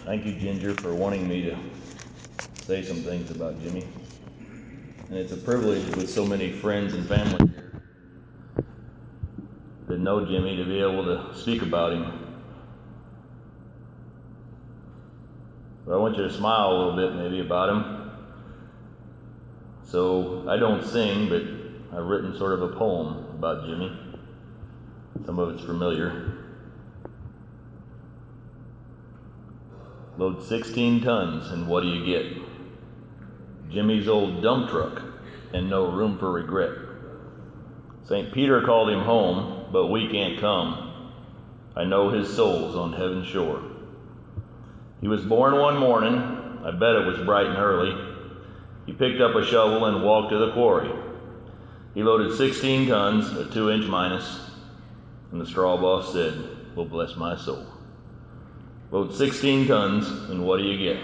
Thank you, Ginger, for wanting me to say some things about Jimmy. And it's a privilege with so many friends and family here that know Jimmy to be able to speak about him. But I want you to smile a little bit maybe about him. So I don't sing, but I've written sort of a poem about Jimmy. Some of it's familiar. Load 16 tons, and what do you get? Jimmy's old dump truck, and no room for regret. St. Peter called him home, but we can't come. I know his soul's on heaven's shore. He was born one morning, I bet it was bright and early. He picked up a shovel and walked to the quarry. He loaded 16 tons, a 2-inch minus, and the straw boss said, "Well, bless my soul." Load 16 tons, and what do you get?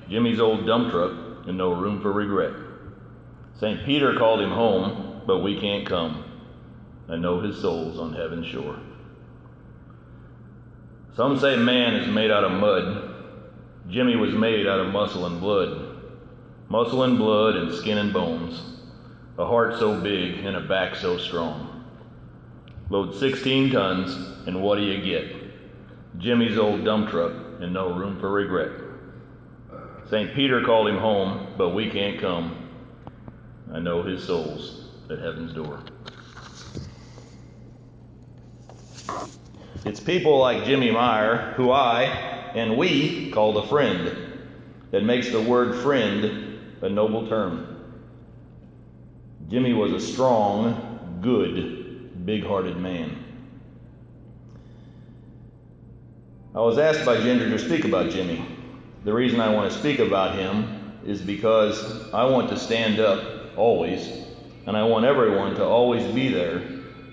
Jimmy's old dump truck, and no room for regret. St. Peter called him home, but we can't come. I know his soul's on heaven's shore. Some say man is made out of mud. Jimmy was made out of muscle and blood. Muscle and blood and skin and bones. A heart so big and a back so strong. Load 16 tons, and what do you get? Jimmy's old dump truck, and no room for regret. St. Peter called him home, but we can't come. I know his soul's at heaven's door. It's people like Jimmy Meyer, who I and we call a friend, that makes the word friend a noble term. Jimmy was a strong, good, big-hearted man. I was asked by Ginger to speak about Jimmy. The reason I want to speak about him is because I want to stand up always, and I want everyone to always be there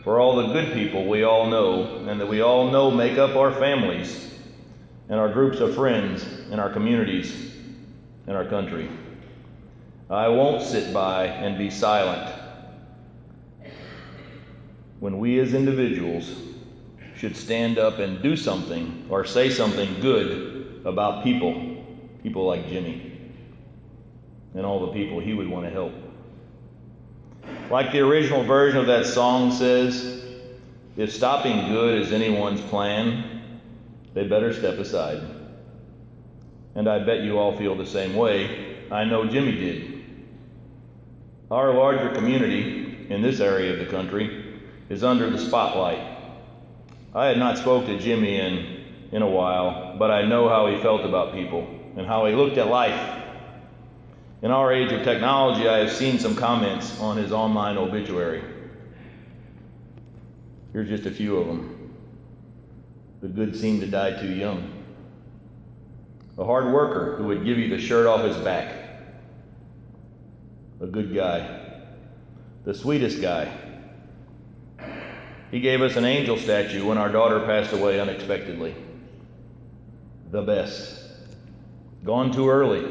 for all the good people we all know and that we all know make up our families and our groups of friends and our communities and our country. I won't sit by and be silent when we as individuals should stand up and do something or say something good about people like Jimmy and all the people he would want to help. Like the original version of that song says, if stopping good is anyone's plan, they better step aside. And I bet you all feel the same way. I know Jimmy did. Our larger community in this area of the country is under the spotlight. I had not spoke to Jimmy in a while, but I know how he felt about people and how he looked at life. In our age of technology, I have seen some comments on his online obituary. Here's just a few of them. The good seemed to die too young. A hard worker who would give you the shirt off his back. A good guy. The sweetest guy. He gave us an angel statue when our daughter passed away unexpectedly. The best. Gone too early.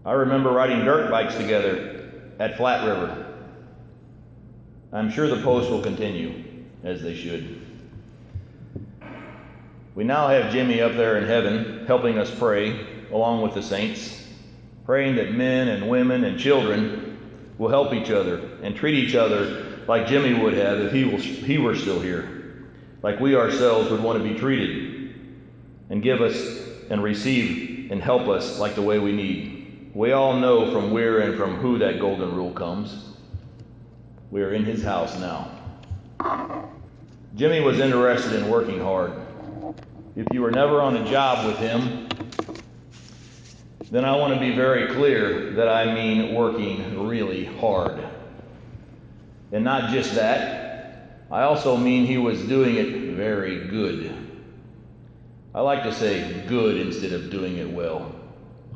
I remember riding dirt bikes together at Flat River. I'm sure the post will continue, as they should. We now have Jimmy up there in heaven helping us pray, along with the saints, praying that men and women and children will help each other and treat each other like Jimmy would have if he were still here, like we ourselves would want to be treated, and give us and receive and help us like the way we need. We all know from where and from who that golden rule comes. We are in his house now. Jimmy was interested in working hard. If you were never on a job with him, then I want to be very clear that I mean working really hard. And not just that, I also mean he was doing it very good. I like to say good instead of doing it well.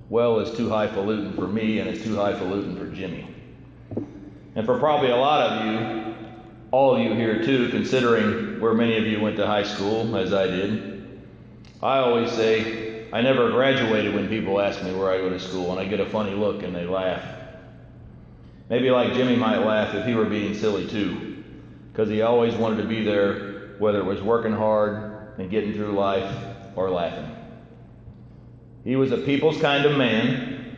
Well is too highfalutin for me, and it's too highfalutin for Jimmy. And for probably a lot of you, all of you here too, considering where many of you went to high school, as I did, I always say I never graduated when people ask me where I go to school, and I get a funny look and they laugh. Maybe like Jimmy might laugh if he were being silly too, because he always wanted to be there, whether it was working hard and getting through life, or laughing. He was a people's kind of man.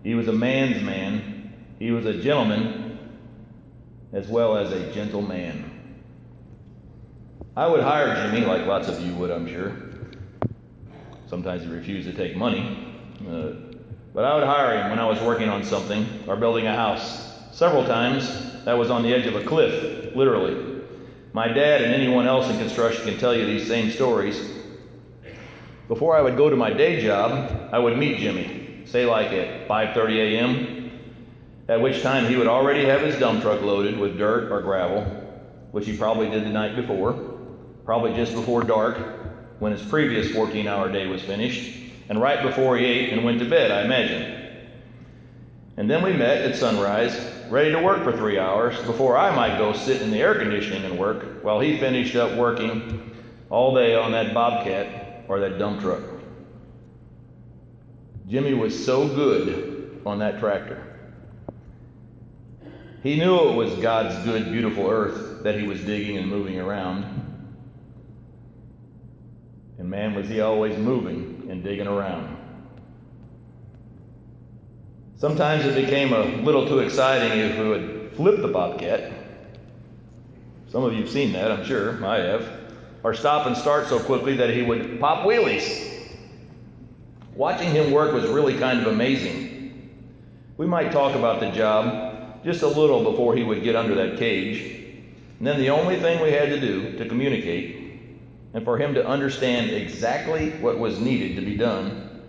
He was a man's man. He was a gentleman as well as a gentleman. I would hire Jimmy, like lots of you would, I'm sure. Sometimes he refused to take money. But I would hire him when I was working on something or building a house. Several times, that was on the edge of a cliff, literally. My dad and anyone else in construction can tell you these same stories. Before I would go to my day job, I would meet Jimmy, say like at 5:30 a.m., at which time he would already have his dump truck loaded with dirt or gravel, which he probably did the night before, probably just before dark, when his previous 14-hour day was finished, and right before he ate and went to bed, I imagine. And then we met at sunrise, ready to work for 3 hours before I might go sit in the air conditioning and work while he finished up working all day on that bobcat or that dump truck. Jimmy was so good on that tractor. He knew it was God's good, beautiful earth that he was digging and moving around. And man, was he always moving and digging around. Sometimes it became a little too exciting if we would flip the bobcat. Some of you have seen that, I'm sure. I have. Or stop and start so quickly that he would pop wheelies. Watching him work was really kind of amazing. We might talk about the job just a little before he would get under that cage. And then the only thing we had to do to communicate and for him to understand exactly what was needed to be done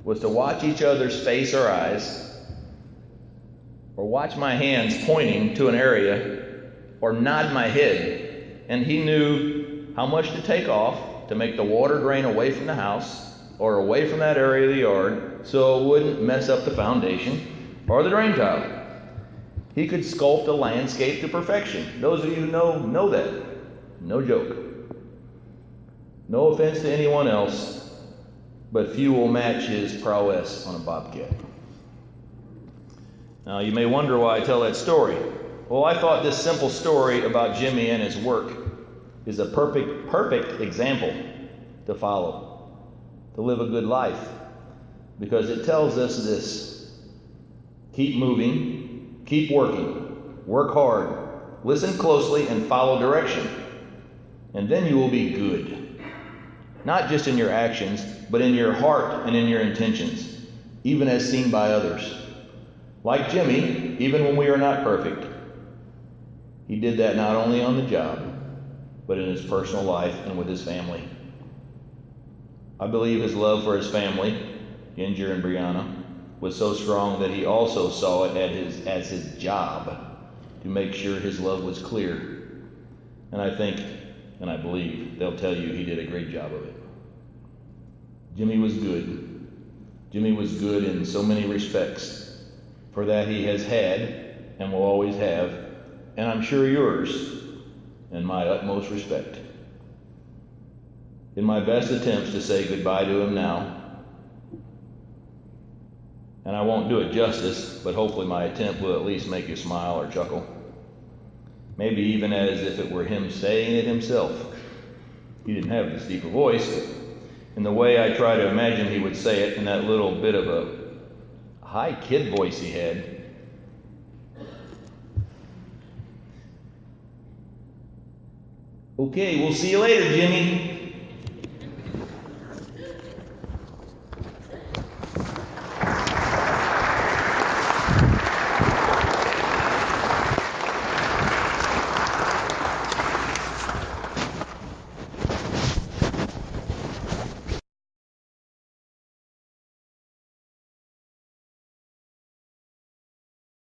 was to watch each other's face or eyes, or watch my hands pointing to an area, or nod my head, and he knew how much to take off to make the water drain away from the house or away from that area of the yard so it wouldn't mess up the foundation or the drain tile. He could sculpt a landscape to perfection. Those of you who know that. No joke. No offense to anyone else, but few will match his prowess on a bobcat. Now, you may wonder why I tell that story. Well, I thought this simple story about Jimmy and his work is a perfect example to follow, to live a good life, because it tells us this: keep moving, keep working, work hard, listen closely, and follow direction, and then you will be good. Not just in your actions, but in your heart and in your intentions, even as seen by others. Like Jimmy, even when we are not perfect, he did that not only on the job, but in his personal life and with his family. I believe his love for his family, Ginger and Brianna, was so strong that he also saw it as his job to make sure his love was clear. And I think, and I believe, they'll tell you he did a great job of it. Jimmy was good. Jimmy was good in so many respects. For that he has had and will always have, and I'm sure yours, and my utmost respect. In my best attempts to say goodbye to him now, and I won't do it justice, but hopefully my attempt will at least make you smile or chuckle. Maybe even as if it were him saying it himself. He didn't have this deeper voice, but in the way I try to imagine he would say it, in that little bit of a high kid voice he had. Okay, we'll see you later, Jimmy.